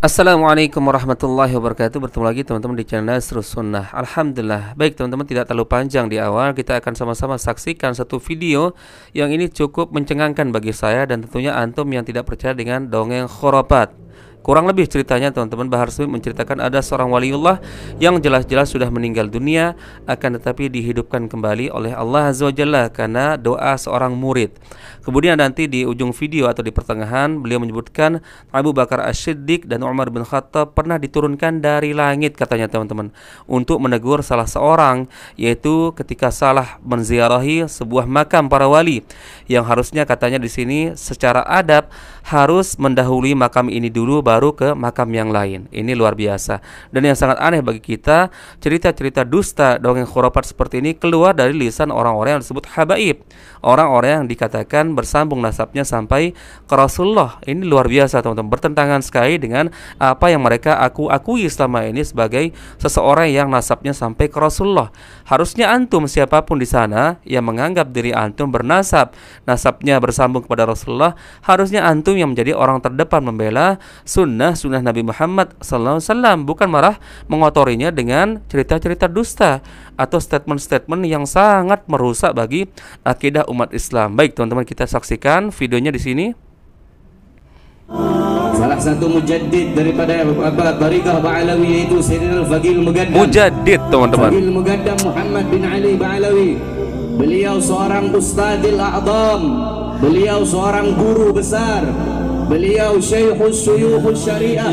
Assalamualaikum warahmatullahi wabarakatuh. Bertemu lagi teman-teman di channel Nasrus Sunnah. Alhamdulillah. Baik teman-teman, tidak terlalu panjang di awal. Kita akan sama-sama saksikan satu video yang ini cukup mencengangkan bagi saya dan tentunya antum yang tidak percaya dengan dongeng khurafat. Kurang lebih ceritanya teman-teman, Bahar Smith menceritakan ada seorang waliullah yang jelas-jelas sudah meninggal dunia, akan tetapi dihidupkan kembali oleh Allah Azza wa Jalla karena doa seorang murid. Kemudian nanti di ujung video atau di pertengahan beliau menyebutkan Abu Bakar As-Siddiq dan Umar bin Khattab pernah diturunkan dari langit katanya teman-teman untuk menegur salah seorang, yaitu ketika salah menziarahi sebuah makam para wali yang harusnya katanya di sini secara adab harus mendahului makam ini dulu baru ke makam yang lain. Ini luar biasa. Dan yang sangat aneh bagi kita, cerita-cerita dusta dongeng khurafat seperti ini keluar dari lisan orang-orang yang disebut habaib, orang-orang yang dikatakan bersambung nasabnya sampai ke Rasulullah. Ini luar biasa teman-teman, bertentangan sekali dengan apa yang mereka akui selama ini sebagai seseorang yang nasabnya sampai ke Rasulullah. Harusnya antum siapapun di sana yang menganggap diri antum bernasab, nasabnya bersambung kepada Rasulullah, harusnya antum yang menjadi orang terdepan membela sunnah Nabi Muhammad SAW, bukan marah mengotorinya dengan cerita-cerita dusta atau statement-statement yang sangat merusak bagi akidah umat Islam. Baik teman-teman, kita saksikan videonya di sini. Salah satu mujaddid daripada Tariqah Ba'alawi yaitu Sayyidina Al-Faqih Al-Mugaddam. Mujaddid teman-teman. Faqih Al-Mugaddam Muhammad bin Ali Ba'alawi. Beliau seorang Ustadzil A'zam. Beliau seorang guru besar. Beliau Syekhus Syuyukhus Syariah,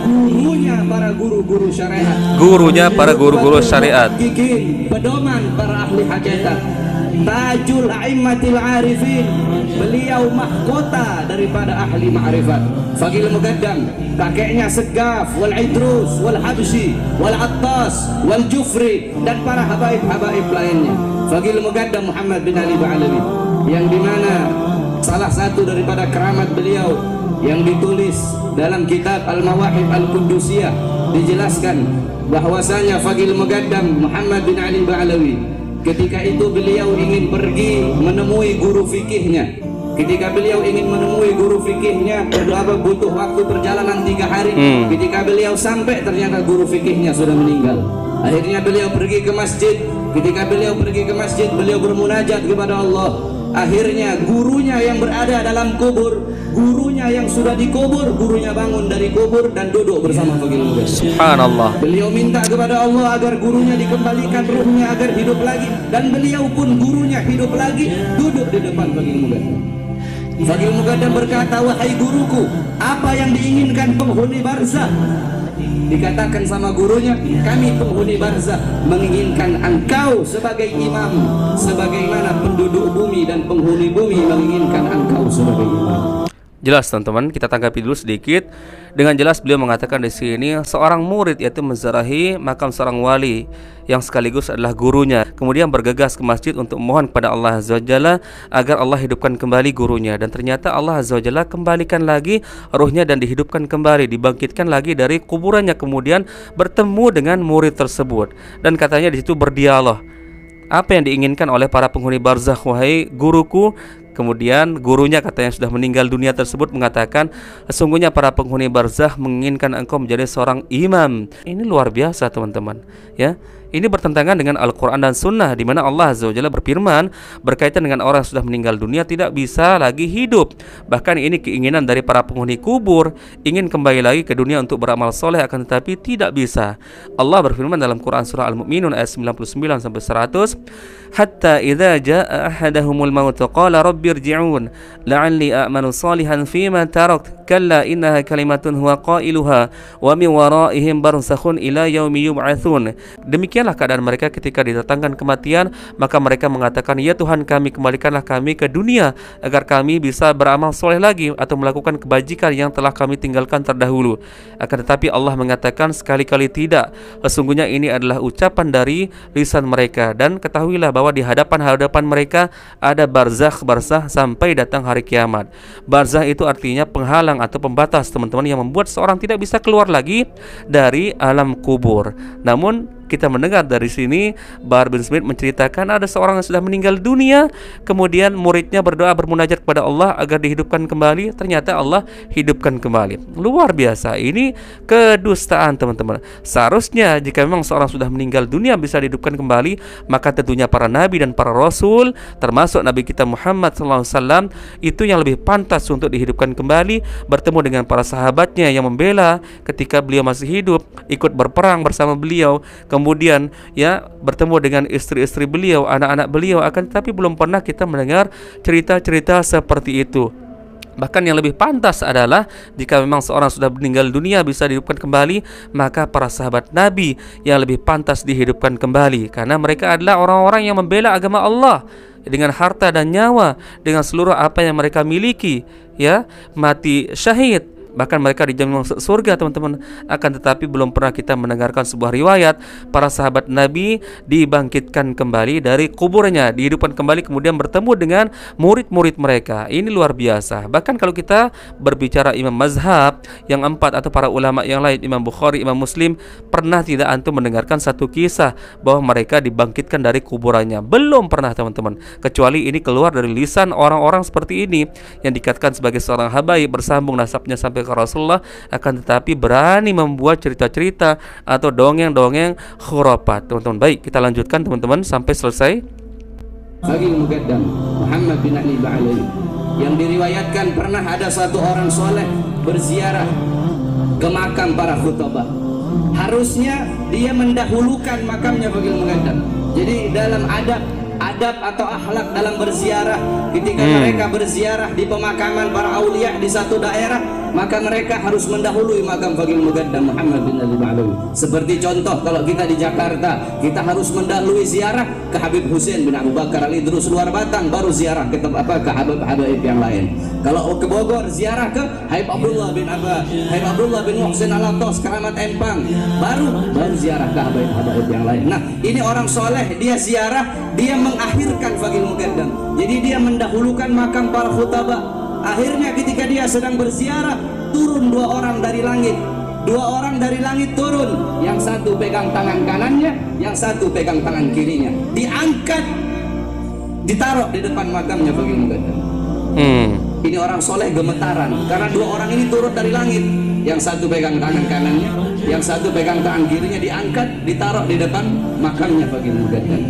gurunya para guru-guru syariat. Gurunya para guru-guru syariat. Pedoman para ahli hakikat. Tajul a'immatil arifin. Beliau mahkota daripada ahli ma'rifat. Faqih Al-Mugaddam, kakeknya Segaf, wal Idrus, wal Habsyi, wal Attas, wal Jufri, dan para habaib-habaib lainnya. Faqih Al-Mugaddam Muhammad bin Ali Ba'alawi, yang dimana salah satu daripada keramat beliau yang ditulis dalam kitab Al-Mawahib Al-Qudusiyah dijelaskan bahwasanya Faqih Al-Mugaddam Muhammad bin Ali Ba'alawi ketika itu beliau ingin pergi menemui guru fikihnya. Ketika beliau ingin menemui guru fikihnya, butuh waktu perjalanan 3 hari. Ketika beliau sampai ternyata guru fikihnya sudah meninggal. Akhirnya beliau pergi ke masjid. Ketika beliau pergi ke masjid, beliau bermunajat kepada Allah. Akhirnya gurunya yang berada dalam kubur, gurunya yang sudah dikubur, gurunya bangun dari kubur dan duduk bersama Faqih Al-Mugaddam. Subhanallah. Beliau minta kepada Allah agar gurunya dikembalikan ruhnya agar hidup lagi, dan beliau pun gurunya hidup lagi, duduk di depan Faqih Al-Mugaddam. Faqih Al-Mugaddam berkata, "Wahai guruku, apa yang diinginkan penghuni barzah?" Dikatakan sama gurunya, "Kami penghuni barzah menginginkan engkau sebagai imam, sebagaimana penduduk bumi dan penghuni bumi menginginkan engkau sebagai imam." Jelas teman-teman, kita tanggapi dulu sedikit. Dengan jelas beliau mengatakan di sini seorang murid yaitu menzarahi makam seorang wali yang sekaligus adalah gurunya, kemudian bergegas ke masjid untuk memohon kepada Allah Azza wa Jalla agar Allah hidupkan kembali gurunya, dan ternyata Allah Azza wa Jalla kembalikan lagi ruhnya dan dihidupkan kembali, dibangkitkan lagi dari kuburannya, kemudian bertemu dengan murid tersebut dan katanya di situ berdialog. Apa yang diinginkan oleh para penghuni barzakh, wahai guruku? Kemudian gurunya katanya sudah meninggal dunia tersebut mengatakan, sesungguhnya para penghuni barzakh menginginkan engkau menjadi seorang imam. Ini luar biasa teman-teman, ya. Ini bertentangan dengan Al-Quran dan Sunnah, di mana Allah Azza wa Jalla berfirman berkaitan dengan orang yang sudah meninggal dunia tidak bisa lagi hidup. Bahkan ini keinginan dari para penghuni kubur, ingin kembali lagi ke dunia untuk beramal soleh, akan tetapi tidak bisa. Allah berfirman dalam Quran surah Al-Mu'minun ayat 99 sampai 100, "Hatta idza jaa ahadahumul maut qala rabbi irji'un la'alli a'malu salihan fima tarakt kalla innaha kalimatun huwa qailuha wa min waraihim barzakhun ila yaumi yub'atsun." Demikianlah keadaan mereka ketika didatangkan kematian, maka mereka mengatakan, "Ya Tuhan kami, kembalikanlah kami ke dunia agar kami bisa beramal soleh lagi atau melakukan kebajikan yang telah kami tinggalkan terdahulu." Akan tetapi Allah mengatakan sekali-kali tidak. Sesungguhnya ini adalah ucapan dari lisan mereka, dan ketahuilah bahwa di hadapan mereka ada barzakh sampai datang hari kiamat. Barzakh itu artinya penghalang atau pembatas teman-teman, yang membuat seorang tidak bisa keluar lagi dari alam kubur. Namun kita mendengar dari sini Bahar bin Smith menceritakan ada seorang yang sudah meninggal dunia, kemudian muridnya berdoa bermunajat kepada Allah agar dihidupkan kembali, ternyata Allah hidupkan kembali. Luar biasa, ini kedustaan teman-teman. Seharusnya jika memang seorang sudah meninggal dunia bisa dihidupkan kembali, maka tentunya para nabi dan para rasul, termasuk Nabi kita Muhammad SAW, itu yang lebih pantas untuk dihidupkan kembali, bertemu dengan para sahabatnya yang membela ketika beliau masih hidup, ikut berperang bersama beliau, kemudian ya bertemu dengan istri-istri beliau, anak-anak beliau. Akan tetapi belum pernah kita mendengar cerita-cerita seperti itu. Bahkan yang lebih pantas adalah jika memang seorang sudah meninggal dunia bisa dihidupkan kembali, maka para sahabat Nabi yang lebih pantas dihidupkan kembali, karena mereka adalah orang-orang yang membela agama Allah dengan harta dan nyawa, dengan seluruh apa yang mereka miliki, ya, mati syahid. Bahkan mereka dijamin masuk surga teman-teman. Akan tetapi belum pernah kita mendengarkan sebuah riwayat para sahabat Nabi dibangkitkan kembali dari kuburnya, dihidupkan kembali, kemudian bertemu dengan murid-murid mereka. Ini luar biasa. Bahkan kalau kita berbicara imam mazhab yang 4 atau para ulama yang lain, Imam Bukhari, Imam Muslim, pernah tidak antum mendengarkan satu kisah bahwa mereka dibangkitkan dari kuburannya? Belum pernah teman-teman, kecuali ini keluar dari lisan orang-orang seperti ini yang dikatakan sebagai seorang habaib, bersambung nasabnya sampai ke Rasulullah, akan tetapi berani membuat cerita-cerita atau dongeng-dongeng khurafat. Teman-teman, baik, kita lanjutkan teman-teman sampai selesai. Bagi Muqaddam Muhammad bin Ali Ba'alai, yang diriwayatkan pernah ada satu orang soleh berziarah ke makam para khutbah. Harusnya dia mendahulukan makamnya Bagi Muqaddam. Jadi dalam adab atau akhlak dalam berziarah, ketika mereka berziarah di pemakaman para aulia di satu daerah, maka mereka harus mendahului makam Bagi Muqaddam Muhammad bin Ali Ba'alai. Seperti contoh kalau kita di Jakarta, kita harus mendahului ziarah ke Habib Hussein bin Abu Bakar Ali Idrus Luar Batang, baru ziarah ke Habib yang lain. Kalau ke Bogor, ziarah ke Habib Abdullah bin Muhsin Alatos Keramat Empang, baru ziarah ke Habib yang lain. Nah, ini orang soleh, dia ziarah, dia mengakhirkan Bagi Muqaddam. Jadi dia mendahulukan makam para khutbah. Akhirnya ketika dia sedang berziarah, turun dua orang dari langit turun. Yang satu pegang tangan kanannya, yang satu pegang tangan kirinya. Diangkat, ditaruh di depan makamnya Bagi Muqaddam. Ini orang soleh gemetaran karena dua orang ini turun dari langit. Yang satu pegang tangan kanannya, yang satu pegang tangan kirinya, diangkat, ditaruh di depan makamnya Bagi Muqaddam.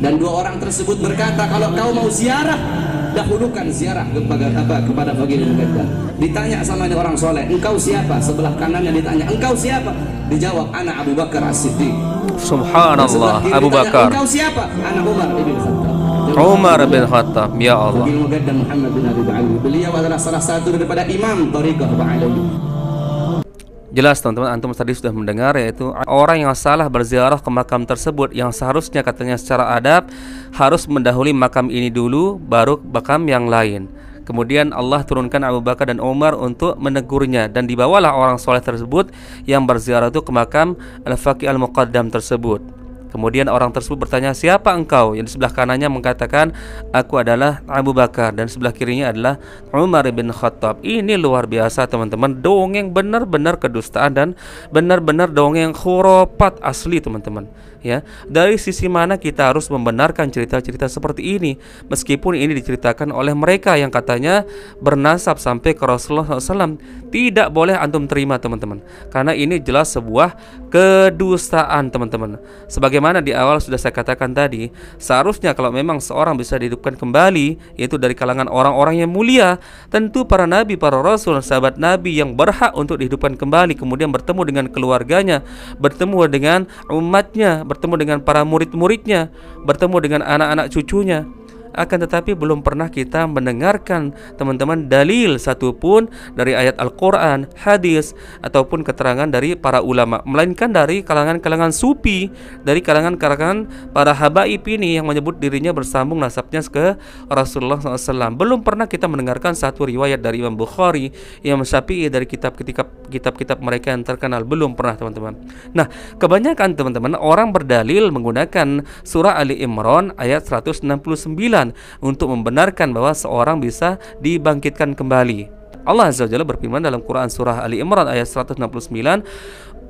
Dan dua orang tersebut berkata, kalau kau mau ziarah, dahulukan ziarah kepada Bagi Muqaddam. Ditanya sama ini orang soleh, engkau siapa? Sebelah kanannya ditanya, engkau siapa? Dijawab, anak Abu Bakar As-Siddiq. Subhanallah, Abu Bakar. Engkau siapa? Anak Umar bin Khattab. Umar bin Khattab, ya Allah. Bagi Muqaddam Muhammad bin Ali Ba'alai, beliau adalah salah satu daripada imam Thariqah Ba'alai. Jelas teman-teman, antum tadi sudah mendengar, yaitu orang yang salah berziarah ke makam tersebut, yang seharusnya katanya secara adab harus mendahului makam ini dulu, baru makam yang lain. Kemudian Allah turunkan Abu Bakar dan Umar untuk menegurnya, dan dibawalah orang soleh tersebut yang berziarah itu ke makam Al-Faqih Al-Muqaddam tersebut. Kemudian orang tersebut bertanya, siapa engkau? Yang di sebelah kanannya mengatakan, aku adalah Abu Bakar, dan sebelah kirinya adalah Umar bin Khattab. Ini luar biasa teman-teman, dongeng benar-benar kedustaan dan benar-benar dongeng khurafat asli teman-teman. Ya, dari sisi mana kita harus membenarkan cerita-cerita seperti ini, meskipun ini diceritakan oleh mereka yang katanya bernasab sampai ke Rasulullah SAW. Tidak boleh antum terima teman-teman, karena ini jelas sebuah kedustaan teman-teman. Sebagaimana di awal sudah saya katakan tadi, seharusnya kalau memang seorang bisa dihidupkan kembali, yaitu dari kalangan orang-orang yang mulia, tentu para nabi, para rasul, sahabat nabi yang berhak untuk dihidupkan kembali, kemudian bertemu dengan keluarganya, bertemu dengan umatnya, bertemu dengan para murid-muridnya, bertemu dengan anak-anak cucunya. Akan tetapi belum pernah kita mendengarkan teman-teman dalil satupun dari ayat Al-Quran, hadis, ataupun keterangan dari para ulama, melainkan dari kalangan-kalangan sufi, dari kalangan-kalangan para habaib ini yang menyebut dirinya bersambung nasabnya ke Rasulullah SAW. Belum pernah kita mendengarkan satu riwayat dari Imam Bukhari, Imam Syafi'i, dari kitab-kitab mereka yang terkenal. Belum pernah teman-teman. Nah, kebanyakan teman-teman orang berdalil menggunakan surah Ali Imran ayat 169 untuk membenarkan bahwa seorang bisa dibangkitkan kembali. Allah Azza wa Jalla berfirman dalam Quran surah Ali Imran ayat 169,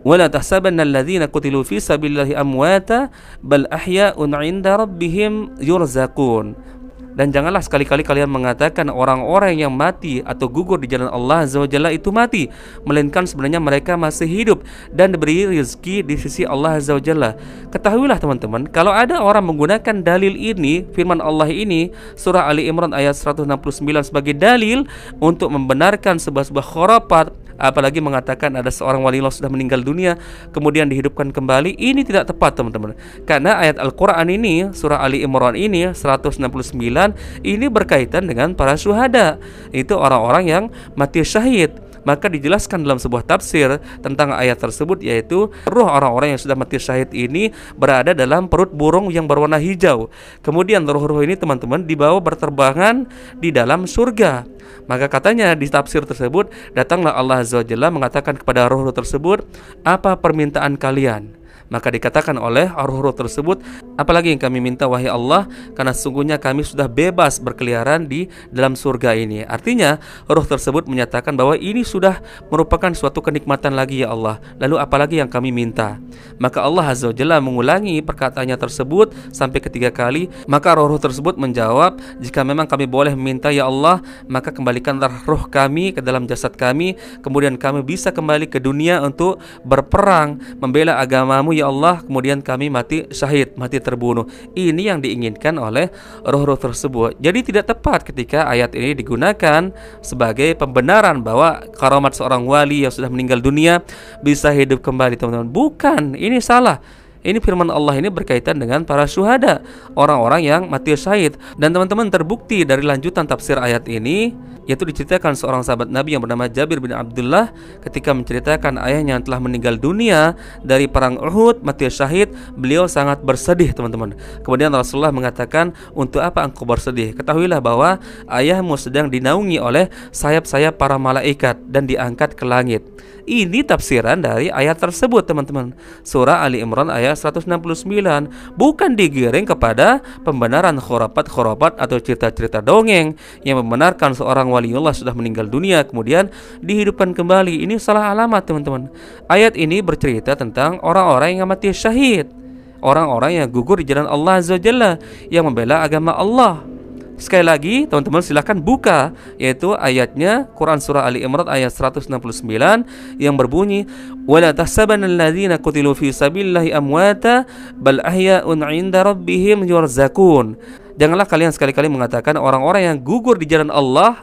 Wala tahsabanna alladhina qutilu fi sabilillahi amwata bal ahya'un 'inda rabbihim yurzaqun. Dan janganlah sekali-kali kalian mengatakan orang-orang yang mati atau gugur di jalan Allah Azza wa Jalla itu mati, melainkan sebenarnya mereka masih hidup dan diberi rezeki di sisi Allah Azza wa Jalla. Ketahuilah teman-teman, kalau ada orang menggunakan dalil ini, firman Allah ini, surah Ali Imran ayat 169 sebagai dalil untuk membenarkan sebuah khurafat, apalagi mengatakan ada seorang wali Allah sudah meninggal dunia kemudian dihidupkan kembali, ini tidak tepat teman-teman. Karena ayat Al-Quran ini, surah Ali Imran ini 169, ini berkaitan dengan para syuhada, itu orang-orang yang mati syahid. Maka dijelaskan dalam sebuah tafsir tentang ayat tersebut, yaitu ruh orang-orang yang sudah mati syahid ini berada dalam perut burung yang berwarna hijau. Kemudian ruh-ruh ini teman-teman dibawa berterbangan di dalam surga. Maka katanya di tafsir tersebut, datanglah Allah Azza wa Jalla mengatakan kepada ruh-ruh tersebut, apa permintaan kalian? Maka dikatakan oleh ruh-ruh tersebut, apalagi yang kami minta wahai Allah, karena sesungguhnya kami sudah bebas berkeliaran di dalam surga ini. Artinya ruh tersebut menyatakan bahwa ini sudah merupakan suatu kenikmatan lagi ya Allah, lalu apalagi yang kami minta? Maka Allah Azza wa Jalla mengulangi perkataannya tersebut sampai ketiga kali. Maka ruh-ruh tersebut menjawab, jika memang kami boleh meminta ya Allah, maka kembalikanlah ruh kami ke dalam jasad kami, kemudian kami bisa kembali ke dunia untuk berperang membela agamamu ya Allah, kemudian kami mati syahid, mati terbunuh. Ini yang diinginkan oleh roh-roh tersebut. Jadi tidak tepat ketika ayat ini digunakan sebagai pembenaran bahwa karamat seorang wali yang sudah meninggal dunia bisa hidup kembali, teman-teman. Bukan, ini salah. Ini firman Allah ini berkaitan dengan para syuhada, orang-orang yang mati syahid. Dan teman-teman, terbukti dari lanjutan tafsir ayat ini, yaitu diceritakan seorang sahabat Nabi yang bernama Jabir bin Abdullah, ketika menceritakan ayahnya yang telah meninggal dunia dari perang Uhud, mati syahid, beliau sangat bersedih teman-teman. Kemudian Rasulullah mengatakan, untuk apa engkau bersedih? Ketahuilah bahwa ayahmu sedang dinaungi oleh sayap-sayap para malaikat dan diangkat ke langit. Ini tafsiran dari ayat tersebut teman-teman, surah Ali Imran ayat 169. Bukan digiring kepada pembenaran khurafat atau cerita-cerita dongeng yang membenarkan seorang waliullah sudah meninggal dunia kemudian dihidupkan kembali. Ini salah alamat teman-teman. Ayat ini bercerita tentang orang-orang yang mati syahid, orang-orang yang gugur di jalan Allah Azza wa Jalla, yang membela agama Allah. Sekali lagi teman-teman silahkan buka, yaitu ayatnya Quran surah Ali Imran ayat 169 yang berbunyi, wala tahsabanna alladzina qutilu fi sabilillahi amwata bal ahya'un 'inda rabbihim yurzaqun. Janganlah kalian sekali-kali mengatakan orang-orang yang gugur di jalan Allah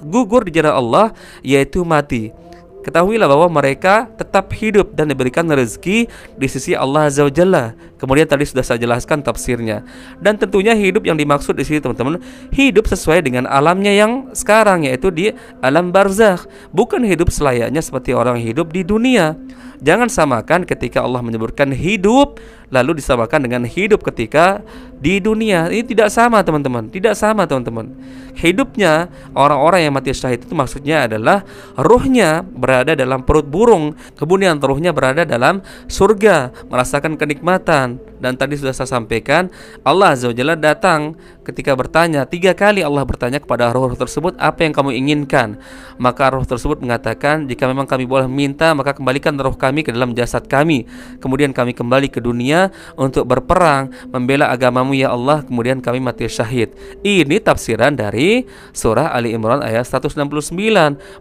yaitu mati. Ketahuilah bahwa mereka tetap hidup dan diberikan rezeki di sisi Allah Azza wa Jalla. Kemudian tadi sudah saya jelaskan tafsirnya. Dan tentunya hidup yang dimaksud di sini teman-teman, hidup sesuai dengan alamnya yang sekarang, yaitu di alam barzakh. Bukan hidup selayaknya seperti orang hidup di dunia. Jangan samakan ketika Allah menyebutkan hidup lalu disamakan dengan hidup ketika di dunia. Ini tidak sama teman-teman, tidak sama teman-teman. Hidupnya orang-orang yang mati syahid itu maksudnya adalah ruhnya berada dalam perut burung, kemudian ruhnya berada dalam surga, merasakan kenikmatan. Dan tadi sudah saya sampaikan, Allah Azza wa Jalla datang ketika bertanya, 3 kali Allah bertanya kepada roh tersebut, apa yang kamu inginkan? Maka roh tersebut mengatakan, jika memang kami boleh minta, maka kembalikan roh kami ke dalam jasad kami, kemudian kami kembali ke dunia untuk berperang membela agamamu ya Allah, kemudian kami mati syahid. Ini tafsiran dari surah Ali Imran ayat 169.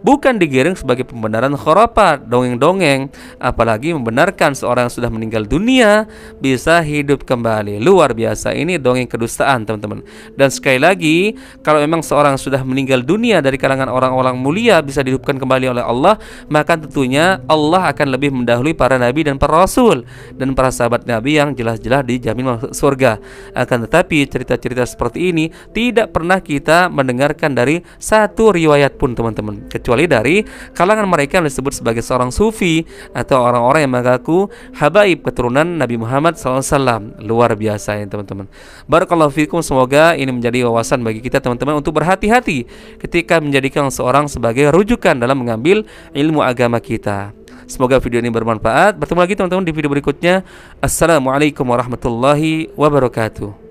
Bukan digiring sebagai pembenaran khurafat, dongeng-dongeng, apalagi membenarkan seorang yang sudah meninggal dunia bisa hidup kembali. Luar biasa, ini dongeng kedustaan teman-teman. Dan sekali lagi, kalau memang seorang sudah meninggal dunia dari kalangan orang-orang mulia bisa dihidupkan kembali oleh Allah, maka tentunya Allah akan lebih mendahului para nabi dan para rasul dan para sahabat nabi yang jelas-jelas dijamin masuk surga. Akan tetapi cerita-cerita seperti ini tidak pernah kita mendengarkan dari satu riwayat pun teman-teman, kecuali dari kalangan mereka yang disebut sebagai seorang sufi atau orang-orang yang mengaku habaib keturunan Nabi Muhammad SAW. Luar biasa ya teman-teman. Barakallahu fikum. Semoga ini menjadi wawasan bagi kita teman-teman untuk berhati-hati ketika menjadikan seorang sebagai rujukan dalam mengambil ilmu agama kita. Semoga video ini bermanfaat. Bertemu lagi teman-teman di video berikutnya. Assalamualaikum warahmatullahi wabarakatuh.